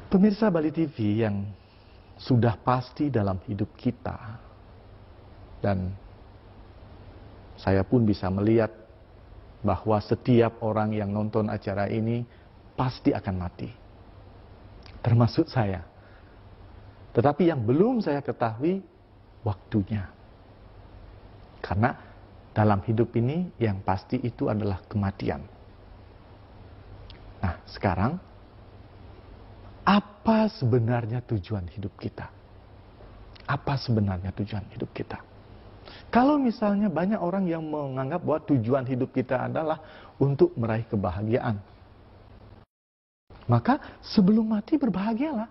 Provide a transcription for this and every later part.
Pemirsa Bali TV yang sudah pasti dalam hidup kita, dan saya pun bisa melihat bahwa setiap orang yang nonton acara ini pasti akan mati, termasuk saya. Tetapi yang belum saya ketahui waktunya. Karena dalam hidup ini yang pasti itu adalah kematian. Nah, sekarang apa sebenarnya tujuan hidup kita? Apa sebenarnya tujuan hidup kita? Kalau misalnya banyak orang yang menganggap bahwa tujuan hidup kita adalah untuk meraih kebahagiaan, maka sebelum mati berbahagialah,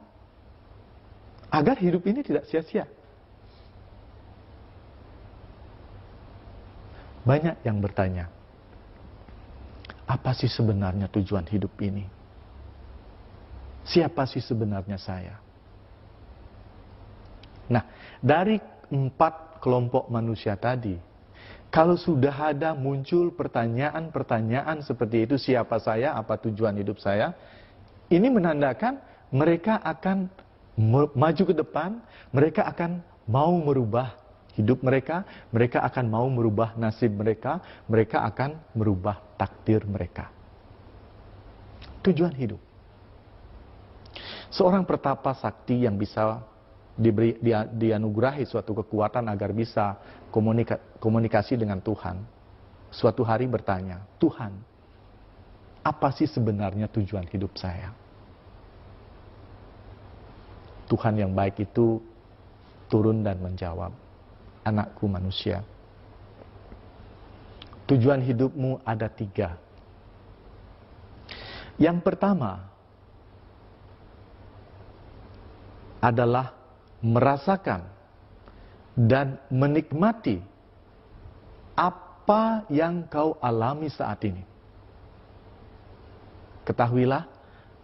agar hidup ini tidak sia-sia. Banyak yang bertanya, apa sih sebenarnya tujuan hidup ini? Siapa sih sebenarnya saya? Nah, dari 4 kelompok manusia tadi, kalau sudah ada muncul pertanyaan-pertanyaan seperti itu, siapa saya, apa tujuan hidup saya, ini menandakan mereka akan maju ke depan, mereka akan mau merubah hidup mereka, mereka akan mau merubah nasib mereka, mereka akan merubah takdir mereka. Tujuan hidup. Seorang pertapa sakti yang bisa dianugerahi suatu kekuatan agar bisa komunikasi dengan Tuhan, suatu hari bertanya, Tuhan, apa sih sebenarnya tujuan hidup saya? Tuhan yang baik itu turun dan menjawab, anakku manusia, tujuan hidupmu ada 3. Yang pertama adalah merasakan dan menikmati apa yang kau alami saat ini. Ketahuilah,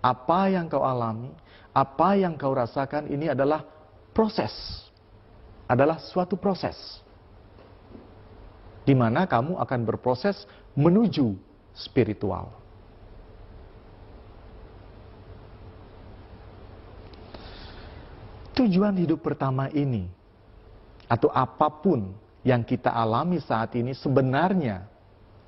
apa yang kau alami, apa yang kau rasakan ini adalah proses, adalah suatu proses, di mana kamu akan berproses menuju spiritual. Tujuan hidup pertama ini, atau apapun yang kita alami saat ini, sebenarnya,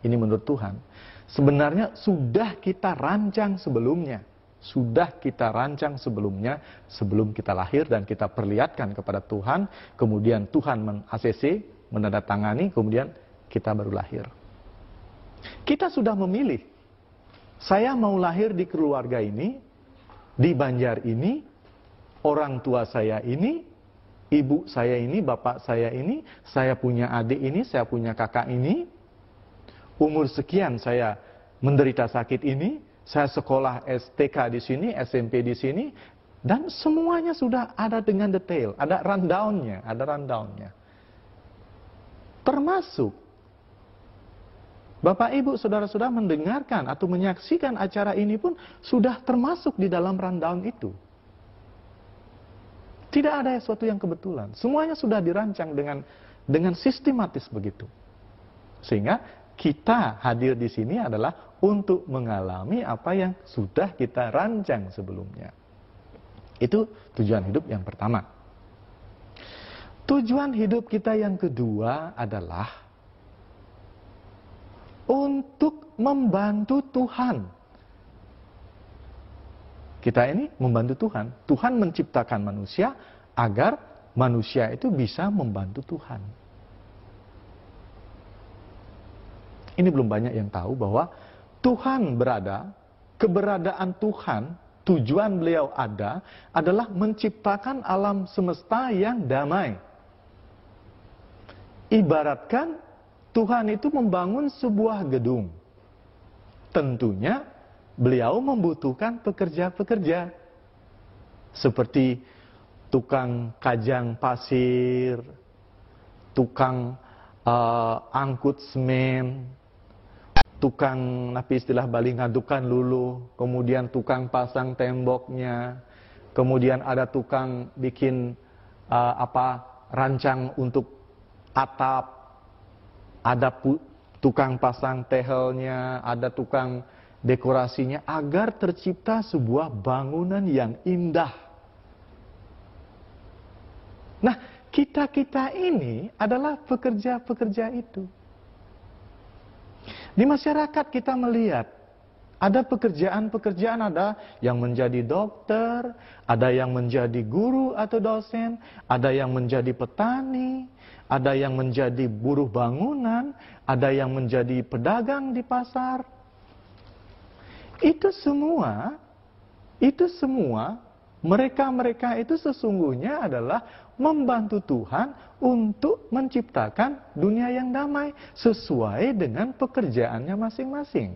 ini menurut Tuhan, sebenarnya sudah kita rancang sebelumnya. Sudah kita rancang sebelumnya, sebelum kita lahir dan kita perlihatkan kepada Tuhan, kemudian Tuhan men-ACC, menandatangani, kemudian kita baru lahir. Kita sudah memilih, saya mau lahir di keluarga ini, di Banjar ini, orang tua saya ini, ibu saya ini, bapak saya ini, saya punya adik ini, saya punya kakak ini, umur sekian saya menderita sakit ini, saya sekolah STK di sini, SMP di sini, dan semuanya sudah ada dengan detail, ada rundown-nya, termasuk Bapak Ibu saudara-saudara mendengarkan atau menyaksikan acara ini pun sudah termasuk di dalam rundown itu. Tidak ada sesuatu yang kebetulan. Semuanya sudah dirancang dengan sistematis begitu. Sehingga kita hadir di sini adalah untuk mengalami apa yang sudah kita rancang sebelumnya. Itu tujuan hidup yang pertama. Tujuan hidup kita yang kedua adalah untuk membantu Tuhan. Kita ini membantu Tuhan. Tuhan menciptakan manusia agar manusia itu bisa membantu Tuhan. Ini belum banyak yang tahu bahwa Tuhan berada, keberadaan Tuhan, tujuan beliau ada, adalah menciptakan alam semesta yang damai. Ibaratkan Tuhan itu membangun sebuah gedung. Tentunya beliau membutuhkan pekerja-pekerja seperti tukang kajang pasir, tukang angkut semen, tukang napi istilah Bali ngadukan lulu, kemudian tukang pasang temboknya, kemudian ada tukang bikin rancang untuk atap, ada tukang pasang tehelnya, ada tukang dekorasinya agar tercipta sebuah bangunan yang indah. Nah, kita-kita ini adalah pekerja-pekerja itu. Di masyarakat kita melihat ada pekerjaan-pekerjaan, ada yang menjadi dokter, ada yang menjadi guru atau dosen, ada yang menjadi petani, ada yang menjadi buruh bangunan, ada yang menjadi pedagang di pasar. Itu semua, mereka-mereka itu sesungguhnya adalah membantu Tuhan untuk menciptakan dunia yang damai sesuai dengan pekerjaannya masing-masing.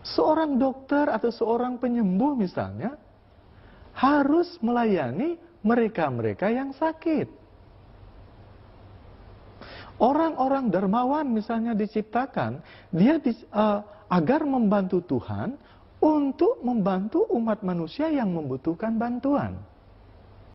Seorang dokter atau seorang penyembuh misalnya harus melayani mereka-mereka yang sakit. Orang-orang dermawan misalnya diciptakan, dia agar membantu Tuhan untuk membantu umat manusia yang membutuhkan bantuan.